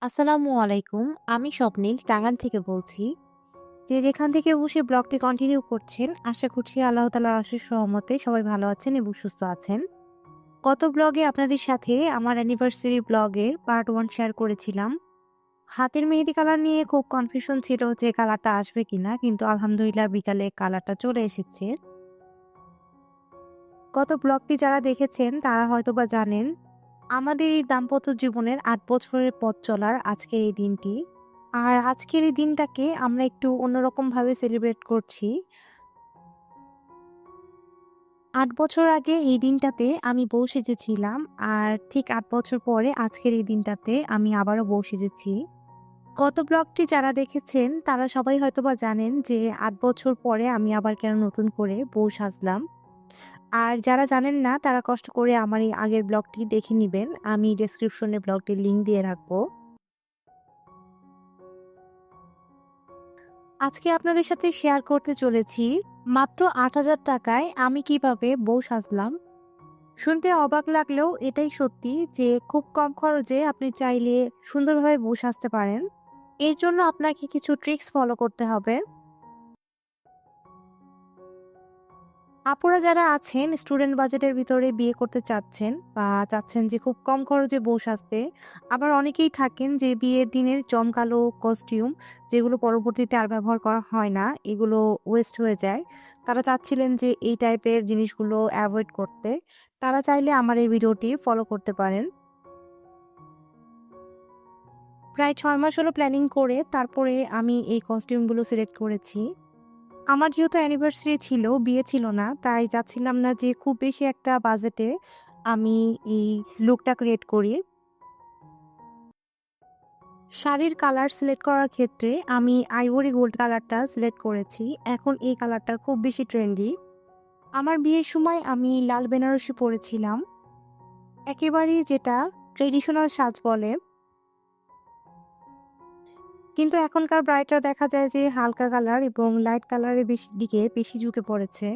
আসসালামু আলাইকুম। আমি স্বপ্নিল টাঙ্গাইল থেকে বলছি। যে যেখান থেকে বসে ব্লগটি কন্টিনিউ করছেন, আশা করছি আল্লাহ তাআলার অশেষ রহমতে সবাই ভালো আছেন এবং সুস্থ আছেন। গত ব্লগে আপনাদের সাথে আমার অ্যানিভার্সারি ব্লগের পার্ট 1 শেয়ার করেছিলাম। হাতের মেহেদি কালার নিয়ে খুব কনফিউশন ছিল যে কালারটা আসবে কিনা, কিন্তু আলহামদুলিল্লাহ বিকালে কালারটা চলে এসেছে। গত ব্লগটি যারা দেখেছেন তারা হয়তোবা জানেন আমাদের এই দাম্পত্য জীবনের ৮ বছরের পথ চলার আজকের এই দিনটি। আর আজকের এই দিনটাকে আমরা একটু অন্যরকমভাবে সেলিব্রেট করছি। ৮ বছর আগে এই দিনটাতে আমি বউ সেজেছিলাম। আর ঠিক ৮ বছর পরে আজকের এই দিনটাতে আমি আবারও বউ সেজেছি। গত ব্লগটি যারা দেখেছেন তারা সবাই হয়তোবা জানেন যে ৮ বছর পরে আমি আবার কেন নতুন করে বউ সাজলাম। আর যারা জানেন না তারা কষ্ট করে আমার এই আগের ব্লগটি দেখে নিবেন। আমি ডেসক্রিপশনে ব্লগটির লিংক দিয়ে রাখবো। আজকে আপনাদের সাথে শেয়ার করতে চলেছি মাত্র ৮,০০০ টাকায় আমি কিভাবে বউ সাজলাম। শুনতে অবাক লাগলেও এটাই সত্যি যে খুব কম খরচে আপনি চাইলে সুন্দরভাবে বউ সাজতে পারেন। এর জন্য আপনাকে কিছু ট্রিক্স ফলো করতে হবে। আপুরা যারা আছেন স্টুডেন্ট বাজেটের ভিতরে বিয়ে করতে চাচ্ছেন বা চাচ্ছেন যে খুব কম খরচে বউ সাজতে, আবার অনেকেই থাকেন যে বিয়ের দিনের জমকালো কস্টিউম যেগুলো পরবর্তীতে আর ব্যবহার করা হয় না, এগুলো ওয়েস্ট হয়ে যায়। তারা চাচ্ছিলেন যে এই টাইপের জিনিসগুলো অ্যাভয়েড করতে। তারা চাইলে আমার এই ভিডিওটি ফলো করতে পারেন। প্রায় ৬ মাস হলো প্ল্যানিং করে তারপরে আমি এই কস্টিউমগুলো সিলেক্ট করেছি। আমার যেহেতু অ্যানিভার্সারি ছিল, বিয়ে ছিল না, তাই চাচ্ছিলাম না যে খুব বেশি একটা বাজেটে আমি এই লুকটা ক্রিয়েট করি। শাড়ির কালার সিলেক্ট করার ক্ষেত্রে আমি আইভরি গোল্ড কালারটা সিলেক্ট করেছি। এখন এই কালারটা খুব বেশি ট্রেন্ডি। আমার বিয়ের সময় আমি লাল বেনারসি পরেছিলাম। একেবারেই যেটা ট্রেডিশনাল সাজ বলে। কিন্তু এখনকার ব্রাইডরা দেখা যায় যে হালকা কালার এবং লাইট কালারের দিকে বেশি ঝুঁকে পড়েছে।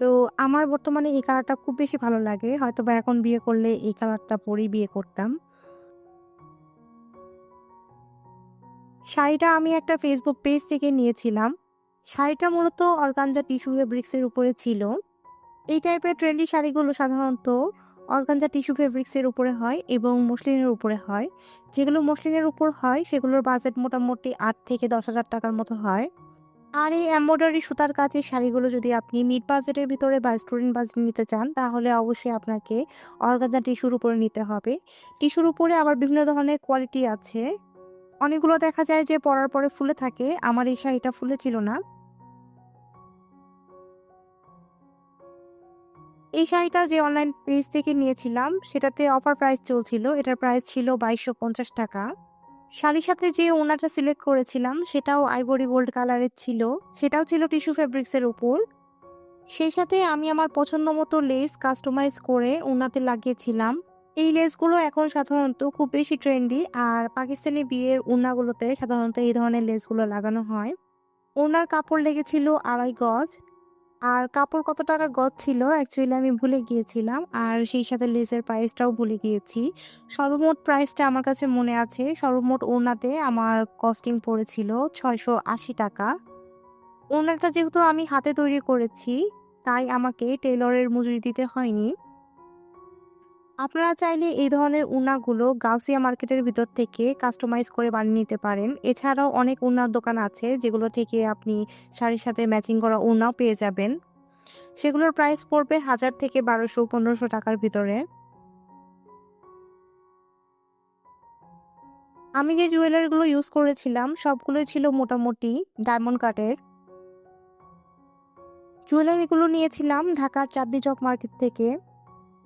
তো আমার বর্তমানে এই কালারটা খুব বেশি ভালো লাগে। হয়তোবা এখন বিয়ে করলে এই কালারটা পরেই বিয়ে করতাম। শাড়িটা আমি একটা ফেসবুক পেজ থেকে নিয়েছিলাম। শাড়িটা মূলত অর্গানজা টিস্যু ফেব্রিক্স এর উপরে ছিল। এই টাইপের ট্রেন্ডি শাড়িগুলো সাধারণত অর্গানজা টিস্যু ফেব্রিক্স এর উপরে হয় এবং মসলিনের উপরে হয়। যেগুলো মসলিনের উপর হয় সেগুলোর বাজেট মোটামুটি ৮ থেকে ১০,০০০ টাকার মতো হয়। আর এই এমব্রয়ডারি সুতার কাজের শাড়িগুলো যদি আপনি মিড বাজেটের ভিতরে বা স্টুডেন্ট বাজেট নিতে চান, তাহলে অবশ্যই আপনাকে অর্গানজা টিস্যুর উপরে নিতে হবে। টিস্যুর উপরে আবার বিভিন্ন ধরনের কোয়ালিটি আছে। অনেকগুলো দেখা যায় যে পরার পরে ফুলে থাকে। আমার এই শাড়িটা ফুলেছিল না। এই শাড়িটা যে অনলাইন পেজ থেকে নিয়েছিলাম সেটাতে অফার প্রাইস চলছিল। এটার প্রাইস ছিল ২২৫০ টাকা। শাড়ির সাথে যে ওড়নাটা সিলেক্ট করেছিলাম সেটাও আইভরি গোল্ড কালারের ছিল। সেটাও ছিল টিস্যু ফেব্রিক্স এর উপর। সেই সাথে আমি আমার পছন্দ মতো লেস কাস্টমাইজ করে ওড়নাতে লাগিয়েছিলাম। এই লেসগুলো এখন সাধারণত খুব বেশি ট্রেন্ডি। আর পাকিস্তানি বিয়ের ওড়নাগুলোতে সাধারণত এই ধরনের লেসগুলো লাগানো হয়। ওড়নার কাপড় লেগেছিল ২.৫ গজ। আর কাপড় কত টাকা গজ ছিল অ্যাকচুয়ালি আমি ভুলে গিয়েছিলাম। আর সেই সাথে লেসের প্রাইসটাও ভুলে গিয়েছি। সর্বমোট প্রাইসটা আমার কাছে মনে আছে। সর্বমোট ওড়নাতে আমার কস্টিং পড়েছিল ৬৮০ টাকা। ওড়নাটা যেহেতু আমি হাতে তৈরি করেছি, তাই আমাকে টেইলরের মজুরি দিতে হয়নি। আপনারা চাইলে এই ধরনের ওড়নাগুলো গাউসিয়া মার্কেটের ভিতর থেকে কাস্টমাইজ করে বানিয়ে নিতে পারেন। এছাড়াও অনেক ওড়নার দোকান আছে যেগুলো থেকে আপনি শাড়ির সাথে ম্যাচিং করা ওড়নাও পেয়ে যাবেন। সেগুলোর প্রাইস পড়বে ১,০০০ থেকে ১,২০০-১৫০০ টাকার ভিতরে। আমি যে জুয়েলারিগুলো ইউজ করেছিলাম সবগুলোই ছিল মোটামুটি ডায়মন্ড কাটের। জুয়েলারিগুলো নিয়েছিলাম ঢাকার চাঁদনী চক মার্কেট থেকে।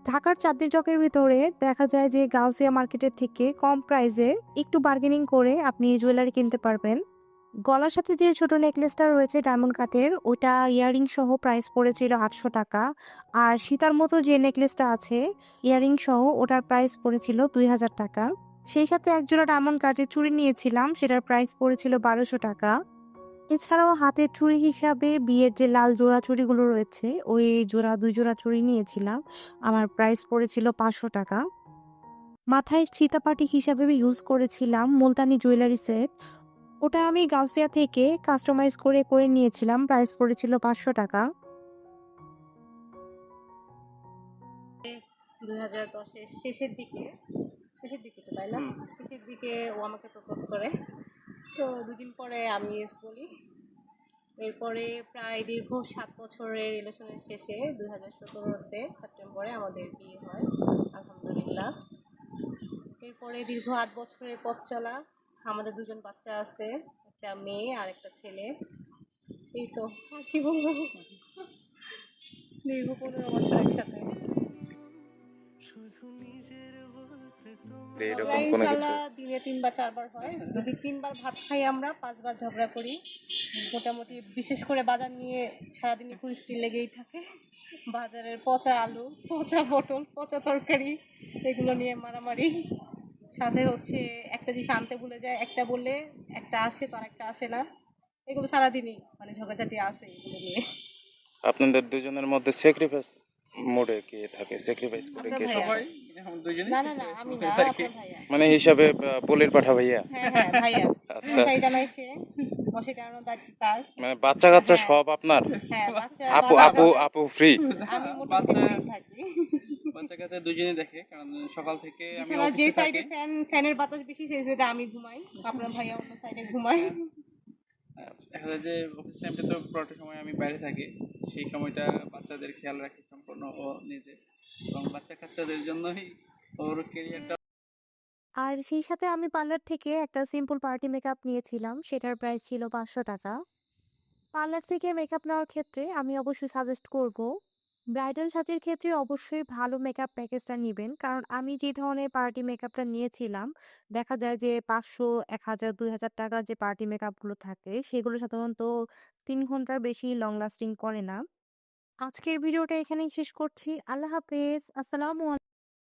ঢাকার চাঁদনী চকের ভিতরে দেখা যায় যে গাউসিয়া মার্কেটের থেকে কম প্রাইসে একটু বার্গেনিং করে আপনি জুয়েলারি কিনতে পারবেন। গলার সাথে যে ছোট নেকলেসটা রয়েছে ডায়মন্ড কাটের, ওটা ইয়াররিং সহ প্রাইস পড়েছিল ৮০০ টাকা। আর সীতার মতো যে নেকলেসটা আছে ইয়াররিং সহ ওটার প্রাইস পড়েছিল ২,০০০ টাকা। সেই সাথে একজোড়া ডায়মন্ড কাটের চুড়ি নিয়েছিলাম, সেটার প্রাইস পড়েছিল ১,২০০ টাকা। এছাড়াও হাতের চুড়ি হিসাবে বিয়ের যে লাল জোড়া চুড়িগুলো রয়েছে ওই জোড়া ২ জোড়া চুড়ি নিয়েছিলাম। আমার প্রাইস পড়েছিল ৫০০ টাকা। মাথায় সীতাপাটি হিসাবে ইউজ করেছিলাম মুলতানি জুয়েলারি সেট। ওটা আমি গাউসিয়া থেকে কাস্টমাইজ করে নিয়েছিলাম। প্রাইস পড়েছিল ৳৫০০। 2010-এর শেষের দিকে তো তাই না? শেষের দিকে ও আমাকে প্রপোজ করে। তো ২ দিন পরে আমি ইয়েস বলি। এরপরে প্রায় দীর্ঘ ৭ বছরের রিলেশনের শেষে 2017-তে সেপ্টেম্বরে আমাদের বিয়ে হয়, আলহামদুলিল্লাহ। এরপরে দীর্ঘ ৮ বছরের পথ চলা, আমাদের ২ জন বাচ্চা আছে, একটা মেয়ে আর একটা ছেলে। এই তো, আর কি বলবো? দীর্ঘ ১৫ বছর একসাথে। ঝগড়া এরকম কোনো কিছু? ইনশাল্লাহ দিনে ৩ বা ৪ বার হয়। যদি ৩ বার ভাত খাই আমরা, ৫ বার ঝগড়া করি। মোটামুটি বিশেষ করে বাজার নিয়ে সারাদিনই খুনসুটি লেগেই থাকে। বাজারের পচা আলু, পচা পটল, পচা তরকারি, এগুলো নিয়ে মারামারি। সাথে হচ্ছে একটা জিনিস আনতে ভুলে যায়, একটা বললে একটা আসে তো আরেকটা আসে না। এগুলো সারাদিনই মানে ঝগড়াঝাটি আছে এগুলো নিয়ে। আপনাদের দুজনের মধ্যে স্যাক্রিফাইস মোডে কে থাকে? স্যাক্রিফাইস করে আপনার কে ভাইয়া। সবসময়? না না না, আমি না, আপনার ভাইয়া। মানে হিসাবে বলির পাঠা ভাইয়া? হ্যাঁ হ্যাঁ, ভাইয়া। আচ্ছা। মশারি টানায় সে, মশারি টানানোর দায়িত্ব তার। মানে বাচ্চা কাচ্চা হ্যাঁ সব আপনার? হ্যাঁ, বাচ্চা আপু বাচ্চা আপু কাচ্চা আপু ফ্রি? আমি মোটামুটি ফ্রি থাকি। বাচ্চা কাচ্চা দুজনেই দেখে, কারণ সকাল থেকে আমি বিছানার যে অফিসে সাইডে থাকি। ফ্যানের বাতাস বেশি সেই সাইডে আমি ঘুমাই, আপনার ভাইয়া অন্য সাইডে ঘুমায়। দেখা যায় যে অফিস টাইমটা তো পুরোটা সময় আমি বাইরে থাকি, সেই সময়টা বাচ্চাদের খেয়াল রাখি সম্পূর্ণ ও নিজে, এবং বাচ্চা কাচ্চাদের জন্যই ওর কেরিয়ারটা। আর সেই সাথে আমি পার্লার থেকে একটা সিম্পল পার্টি মেকআপ নিয়েছিলাম। সেটার প্রাইস ছিল ৳৫০০। পার্লার থেকে মেকআপ নেওয়ার ক্ষেত্রে আমি অবশ্যই সাজেস্ট করব, ব্রাইডাল সাজের ক্ষেত্রে অবশ্যই ভালো মেকআপ প্যাকেজটা নিবেন। কারণ আমি যে ধরনের পার্টি মেকআপটা নিয়েছিলাম, দেখা যায় যে ৫০০, ১,০০০, ৳২,০০০ যে পার্টি মেকআপগুলো থাকে, সেগুলো সাধারণত ৩ ঘন্টার বেশি লং লাস্টিং করে না। আজকের ভিডিওটা এখানেই শেষ করছি। আল্লাহ হাফেজ। আসসালামু